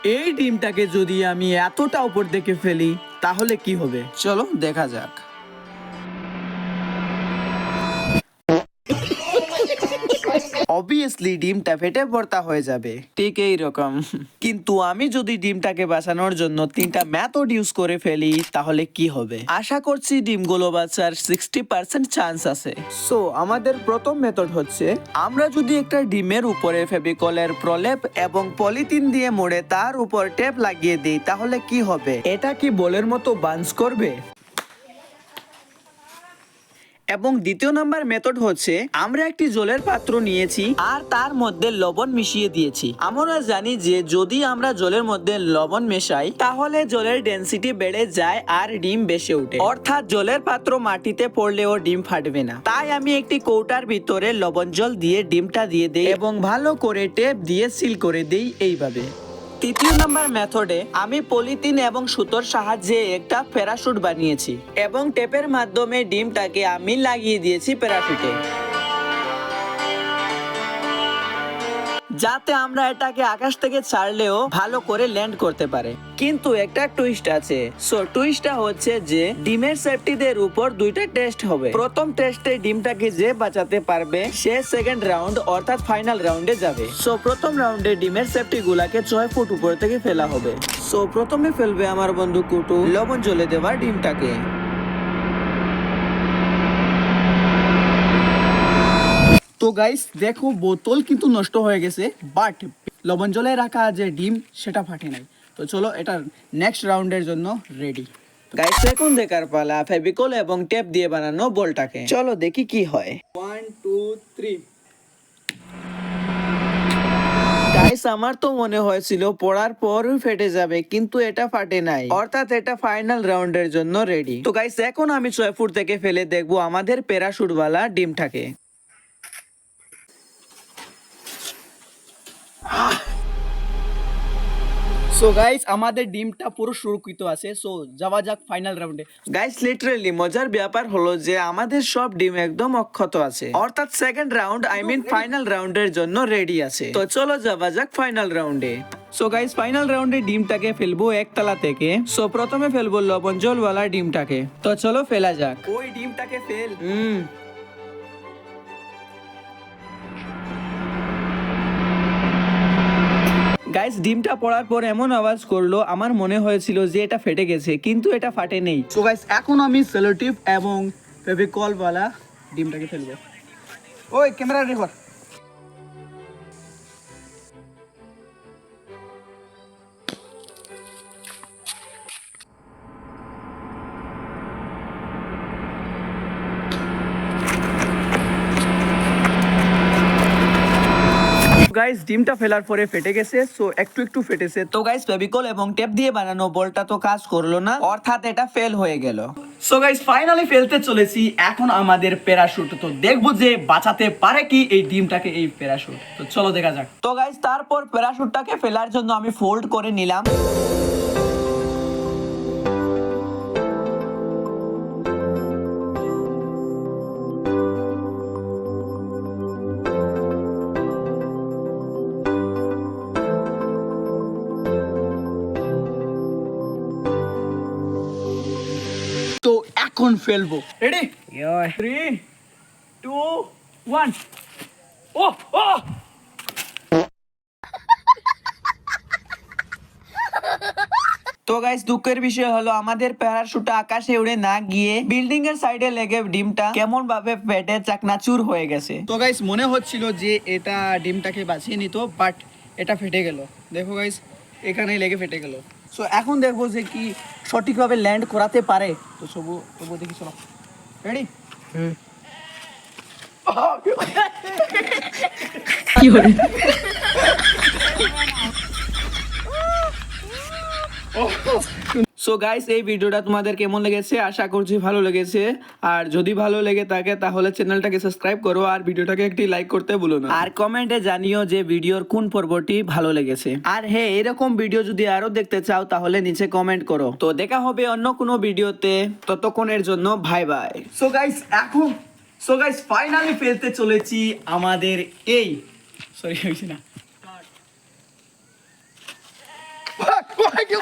এই ডিমটাকে যদি আমি এতটা উপর থেকে ফেলি তাহলে কি হবে, চলো দেখা যাক। অবভিয়াসলি ডিমটা ফেটে ভর্তা হয়ে যাবে, ঠিক এইরকম। কিন্তু আমি যদি ডিমটাকে বাঁচানোর জন্য 3টা মেথড ইউজ করে ফেলি তাহলে কি হবে? আশা করছি ডিমগুলো বাঁচার 60% চান্স আছে। সো আমাদের প্রথম মেথড হচ্ছে, আমরা যদি একটা ডিমের উপরে ফেভিকলের প্রলেপ এবং পলিথিন দিয়ে মুড়ে তার উপর টেপ লাগিয়ে দিই তাহলে কি হবে? এটা কি বলের মতো বাউন্স করবে? এবং দ্বিতীয় নাম্বার মেথড হচ্ছে, আমরা একটি জলের পাত্র নিয়েছি আর তার মধ্যে লবণ মিশিয়ে দিয়েছি। আমরা জানি যে যদি আমরা জলের মধ্যে লবণ মেশাই তাহলে জলের ডেনসিটি বেড়ে যায় আর ডিম বেশি ওঠে, অর্থাৎ জলের পাত্র মাটিতে পড়লেও ডিম ফাটবে না। তাই আমি একটি কৌটার ভিতরে লবণ জল দিয়ে ডিমটা দিয়ে দেই এবং ভালো করে টেপ দিয়ে সিল করে দেই এইভাবে। তৃতীয় নাম্বার মেথডে আমি পলিথিন এবং সুতোর সাহায্যে একটা প্যারাশুট বানিয়েছি এবং টেপের মাধ্যমে ডিমটাকে আমি লাগিয়ে দিয়েছি প্যারাশুটে, যাতে আমরা এটাকে আকাশ থেকে ছাড়লেও ভালো করে ল্যান্ড করতে পারে। কিন্তু একটা টুইস্ট আছে। সো টুইস্টটা হচ্ছে যে ডিমের সেফটিদের উপর 2টা টেস্ট হবে। প্রথম টেস্টে ডিমটাকে যে বাঁচাতে পারবে সে সেকেন্ড রাউন্ড অর্থাৎ ফাইনাল রাউন্ডে যাবে। সো প্রথম রাউন্ডে ডিমের সেফটি গুলাকে 6 ফুট উপর থেকে ফেলা হবে। সো প্রথমে ফেলবে আমার বন্ধু কুটু লবণ জলে দেওয়া ডিমটাকে। তো গাইস দেখো, বোতল কিন্তু নষ্ট হয়ে গেছে, বাট লবণ জলে রাখা যে ডিম সেটা ফাটে নাই। তো চলো এটা নেক্সট রাউন্ডের জন্য রেডি। গাইস এখন দেখার পালা ফেভিকল এবং টেপ দিয়ে বানানো বলটাকে। চলো দেখি কি হয়। 1 2 3। গাইস আমার তো মনে হয়েছিল পড়ার পরই ফেটে যাবে, কিন্তু এটা ফাটে নাই, অর্থাৎ এটা ফাইনাল রাউন্ডের জন্য রেডি। তো গাইস এখন আমি 6 ফুট থেকে ফেলে দেখবো আমাদের প্যারাশুটওয়ালা ডিমটাকে। সো গাইস আমাদের ডিমটা পুরো সুরক্ষিত আছে। সো যাওয়া যাক ফাইনাল রাউন্ডে। গাইস লিটারালি মজার ব্যাপার হলো যে আমাদের সব ডিম একদম অক্ষত আছে, অর্থাৎ সেকেন্ড রাউন্ড ফাইনাল রাউন্ডের জন্য রেডি আছে। তো চলো যাওয়া যাক ফাইনাল রাউন্ডে। সো গাইস ফাইনাল রাউন্ডে ডিমটাকে ফেলবো একতলা থেকে। সো প্রথমে ফেলবো লবণ জলওয়ালা ডিমটাকে। তো চলো ফেলা যাক। ওই ডিমটাকে ফেল। গাইস ডিমটা পড়ার পর এমন আওয়াজ করলো আমার মনে হয়েছিল যে এটা ফেটে গেছে, কিন্তু এটা ফাটে নেই। সো গাইস এখন আমি সেলোটিপ এবং ফেভিকল वाला ডিমটাকে ফেলবো। ওই ক্যামেরা রেকর্ড। গাইস ডিমটা ফেলার পরে ফেটে গেছে, সো একটু একটু ফেটেছে। তো গাইস ফেভিকল এবং টেপ দিয়ে বানানো বলটা তো কাজ করলো না, অর্থাৎ এটা ফেল হয়ে গেল। সো গাইস ফাইনালি ফেলতে চলেছি এখন আমাদের প্যারাশুট। তো দেখবো যে বাঁচাতে পারে কি এই ডিমটাকে এই প্যারাশুট। তো চলো দেখা যাক। তো গাইস তারপর প্যারাশুটটাকে ফেলার জন্য আমি ফোল্ড করে নিলাম। তো এখন ফেলবো। রেডি 3 2 1। ও ও তো গাইস দুঃখের বিষয় হলো আমাদের প্যারাশুটটা আকাশে উড়ে না গিয়ে বিল্ডিং এর সাইডে লেগে ডিমটা কেমন ভাবে ফেটে চাকনাচুর হয়ে গেছে। তো গাইস মনে হচ্ছিল যে এটা ডিমটাকে বাঁচিয়ে নিত, বাট এটা ফেটে গেল। দেখো গাইস এখানে লেগে ফেটে গেল। সো এখন দেখবো যে কি সঠিকভাবে ল্যান্ড করাতে পারে। তো তবু দেখি, চলো রেডি। কি হলো? সো গাইস এই ভিডিওটা তোমাদের কেমন লেগেছে? আশা করছি ভালো লেগেছে। আর যদি ভালো লেগে থাকে তাহলে চ্যানেলটাকে সাবস্ক্রাইব করো আর ভিডিওটাকে একটি লাইক করতে ভুলো না। আর কমেন্টে জানিও যে ভিডিওর কোন পর্বটি ভালো লেগেছে। আর হ্যাঁ, এরকম ভিডিও যদি আরো দেখতে চাও তাহলে নিচে কমেন্ট করো। তো দেখা হবে অন্য কোনো ভিডিওতে, ততক্ষণের জন্য bye bye. So guys finally ফেলতে চলেছি আমাদের এই সরি হইছে না। কেউ